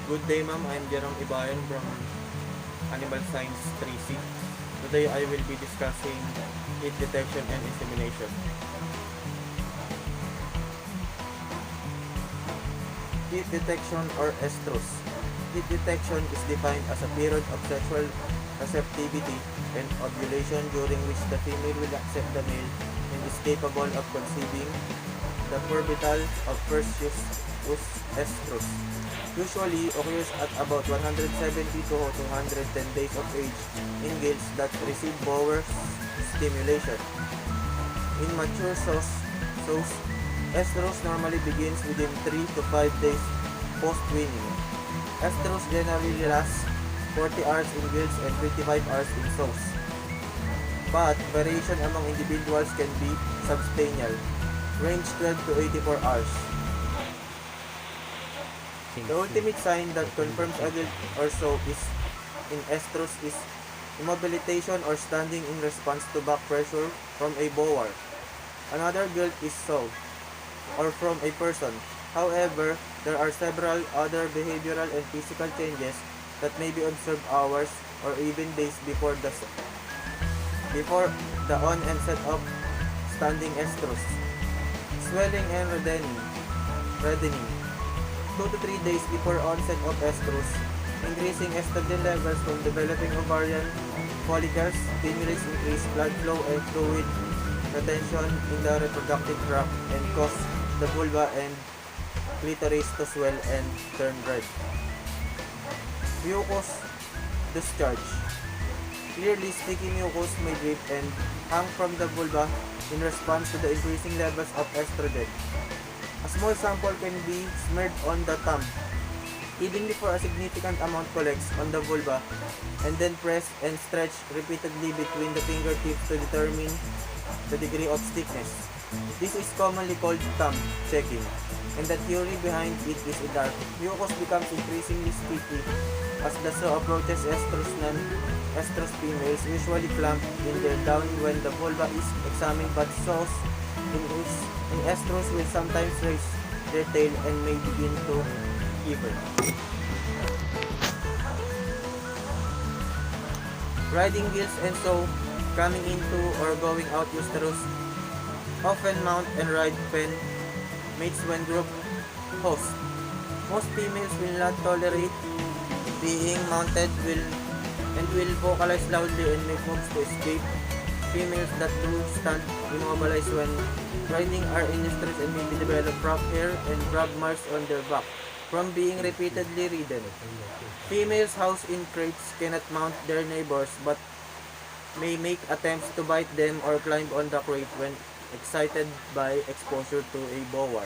Good day, ma'am. I'm Jerome Ibayan from Animal Science 3C. Today I will be discussing heat detection and insemination. Heat detection or estrus. Heat detection is defined as a period of sexual receptivity and ovulation during which the female will accept the male and is capable of conceiving the orbital of first use estrus. Usually occurs at about 170 to 210 days of age in males that receive bowel stimulation. In mature sows, estrus normally begins within 3 to 5 days post-weaning. Estrus generally lasts 40 hours in males and 25 hours in sows. But variation among individuals can be substantial, range 12 to 84 hours. The ultimate sign that confirms adult or so is in estrus is immobilization or standing in response to back pressure from a bower. Another guilt is so, or from a person. However, there are several other behavioral and physical changes that may be observed hours or even days before the onset of standing estrus. Swelling and reddening. 2 to 3 days before onset of estrus, increasing estrogen levels from developing ovarian follicles stimulates increased blood flow and fluid retention in the reproductive tract and cause the vulva and clitoris to swell and turn red. Mucus discharge. Clearly, sticky mucus may drip and hang from the vulva in response to the increasing levels of estrogen. A small sample can be smeared on the thumb, even before a significant amount collects on the vulva, and then pressed and stretched repeatedly between the fingertips to determine the degree of stiffness. This is commonly called thumb checking, and the theory behind it is that mucus becomes increasingly sticky as the sow approaches estrus. Non-estrus females usually clamp in their down when the vulva is examined, but sows in estrus will sometimes raise their tail and may begin to quiver. Riding gills and sow coming into or going out uterus often mount and ride pen mates when group host. Most females will not tolerate being mounted and will vocalize loudly and make moves to escape. Females that do stand immobilized when riding are in stress and may develop rough hair and grab marks on their back from being repeatedly ridden. Females housed in crates cannot mount their neighbors but may make attempts to bite them or climb on the crate when excited by exposure to a bower.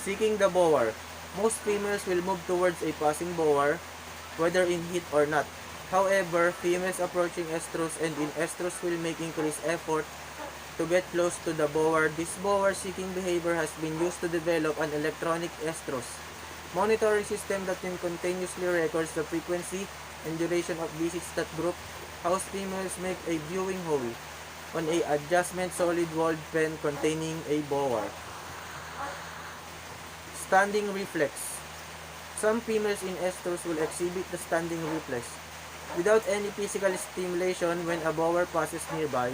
Seeking the bower. Most females will move towards a passing bower, whether in heat or not. However, females approaching estrus and in estrus will make increased effort to get close to the bower. This bower-seeking behavior has been used to develop an electronic estrus monitoring system that continuously records the frequency and duration of visits that group house females make a viewing hole on a adjustment solid-walled pen containing a bower. Standing reflex. Some females in estrus will exhibit the standing reflex. Without any physical stimulation when a bower passes nearby,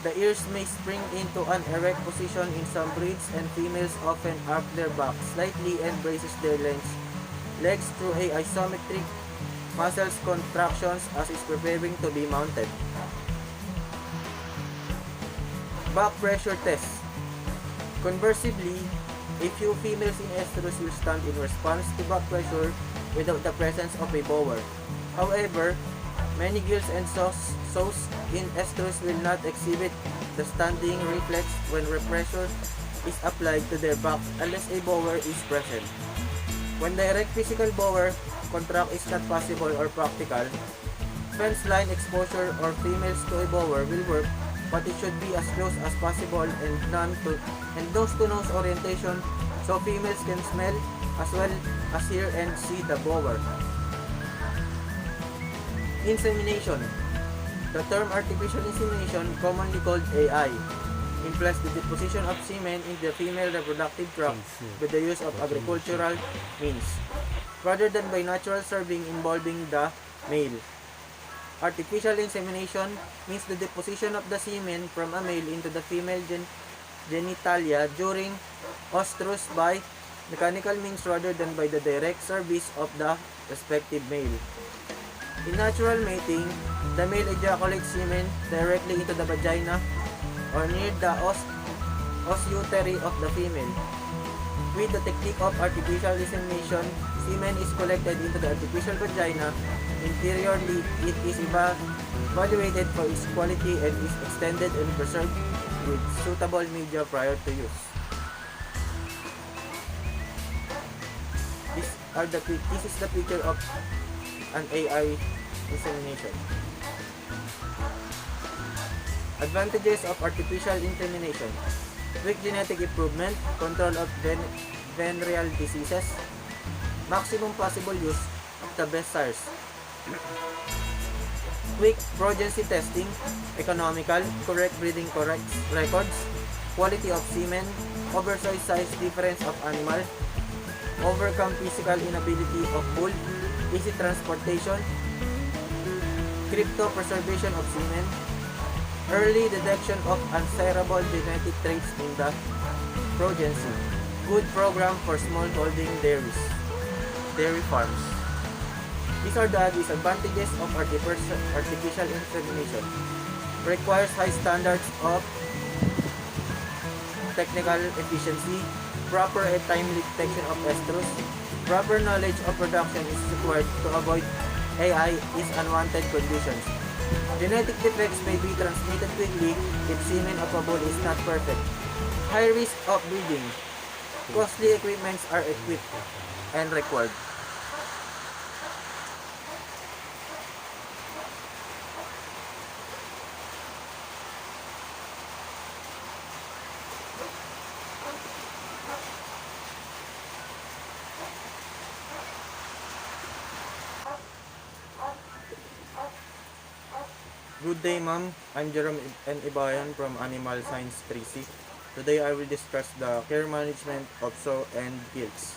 the ears may spring into an erect position in some breeds and females often arc their back slightly and braces their legs through a isometric muscles contractions as is preparing to be mounted. Back pressure test. Conversely, a few females in estrus will stand in response to back pressure without the presence of a bower. However, many gills and sows in estrus will not exhibit the standing reflex when pressure is applied to their back unless a bower is present. When direct physical bower contract is not possible or practical, fence line exposure or females to a bower will work, but it should be as close as possible and nose-to-nose orientation so females can smell as well as hear and see the bower. Insemination. The term artificial insemination, commonly called AI, implies the deposition of semen in the female reproductive tract with the use of agricultural means, rather than by natural serving involving the male. Artificial insemination means the deposition of the semen from a male into the female genitalia during oestrus by mechanical means rather than by the direct service of the respective male. In natural mating, the male ejaculates semen directly into the vagina or near the ossuary of the female. With the technique of artificial insemination, semen is collected into the artificial vagina. Interiorly, it is evaluated for its quality and is extended and preserved with suitable media prior to use. This is the picture of an AI insemination. Advantages of artificial insemination: quick genetic improvement, control of venereal diseases, maximum possible use of the best sires, quick progeny testing, economical, correct breeding records, quality of semen, oversized size difference of animal, overcome physical inability of pool, easy transportation, cryopreservation of semen, early detection of undesirable genetic traits in the progeny, good program for small-holding dairy farms. These are the disadvantages of artificial insemination. Requires high standards of technical efficiency, proper and timely detection of estrus, proper knowledge of production is required to avoid AI is unwanted conditions. Genetic defects may be transmitted quickly if semen of a bull is not perfect. High risk of bleeding. Costly equipments are equipped and required. Good day, ma'am. I'm Jerome N. Ibayan from Animal Science 3C. Today I will discuss the care management of sow and gilts.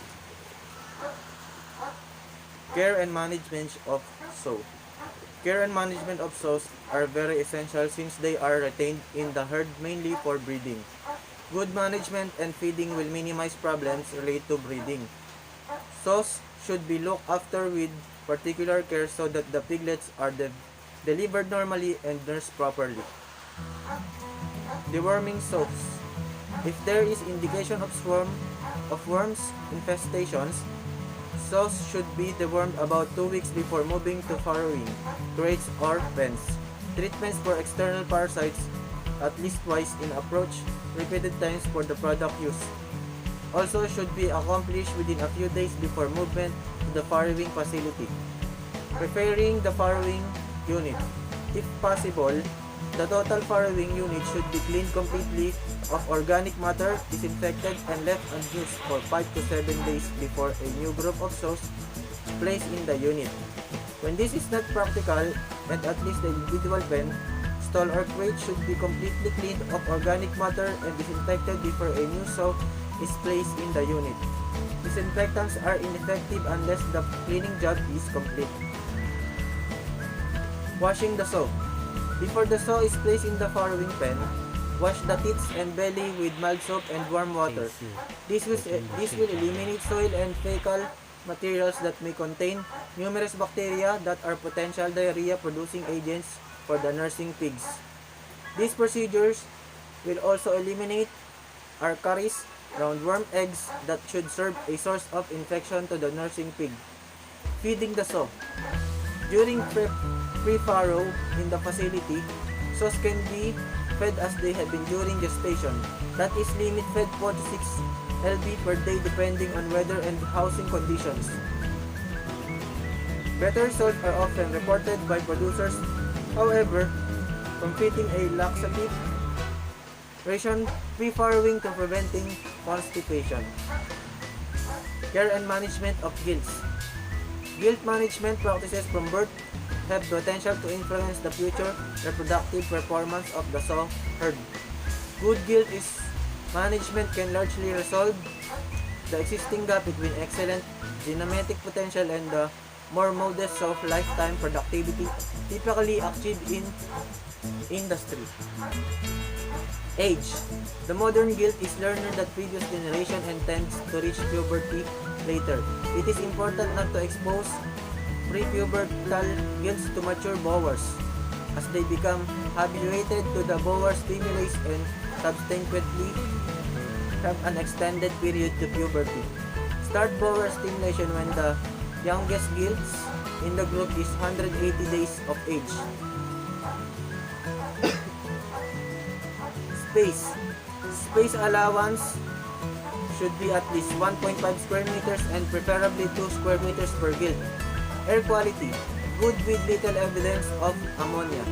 Care and management of sow. Care and management of sows are very essential since they are retained in the herd mainly for breeding. Good management and feeding will minimize problems related to breeding. Sows should be looked after with particular care so that the piglets are delivered normally and nursed properly. Deworming sows. If there is indication of worms infestations, sows should be dewormed about 2 weeks before moving to farrowing, crates or pens. Treatments for external parasites at least twice in approach, repeated times for the product use. Also should be accomplished within a few days before movement to the farrowing facility. Preparing the farrowing unit. If possible, the total farrowing unit should be cleaned completely of organic matter, disinfected, and left unused for 5 to 7 days before a new group of sows placed in the unit. When this is not practical, and at least the individual pen, stall or crate should be completely cleaned of organic matter and disinfected before a new sow is placed in the unit. Disinfectants are ineffective unless the cleaning job is complete. Washing the sow. Before the sow is placed in the farrowing pen, wash the teats and belly with mild soap and warm water. This will eliminate soil and fecal materials that may contain numerous bacteria that are potential diarrhea-producing agents for the nursing pigs. These procedures will also eliminate arcaries, roundworm eggs that should serve a source of infection to the nursing pig. Feeding the sow. During pre-farrow in the facility, sows can be fed as they have been during gestation. That is, limit fed 4 to 6 lb per day depending on weather and housing conditions. Better results are often reported by producers, however, from feeding a laxative ration pre-farrowing to preventing constipation. Care and management of gilts. Gilt management practices from birth have potential to influence the future reproductive performance of the sow herd. Good guild is management can largely resolve the existing gap between excellent genetic potential and the more modest of lifetime productivity typically achieved in industry. Age. The modern guild is learner than previous generation and tends to reach puberty later. It is important not to expose pre-pubertal guilds to mature bowers as they become habituated to the bower stimulus and subsequently have an extended period to puberty. Start bower stimulation when the youngest guilds in the group is 180 days of age. Space. Space allowance should be at least 1.5 square meters and preferably 2 square meters per guild. Air quality. Good with little evidence of ammonia.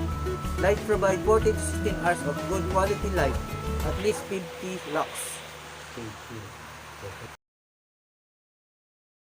Light provide 14 to 16 hours of good quality light, at least 50 lux.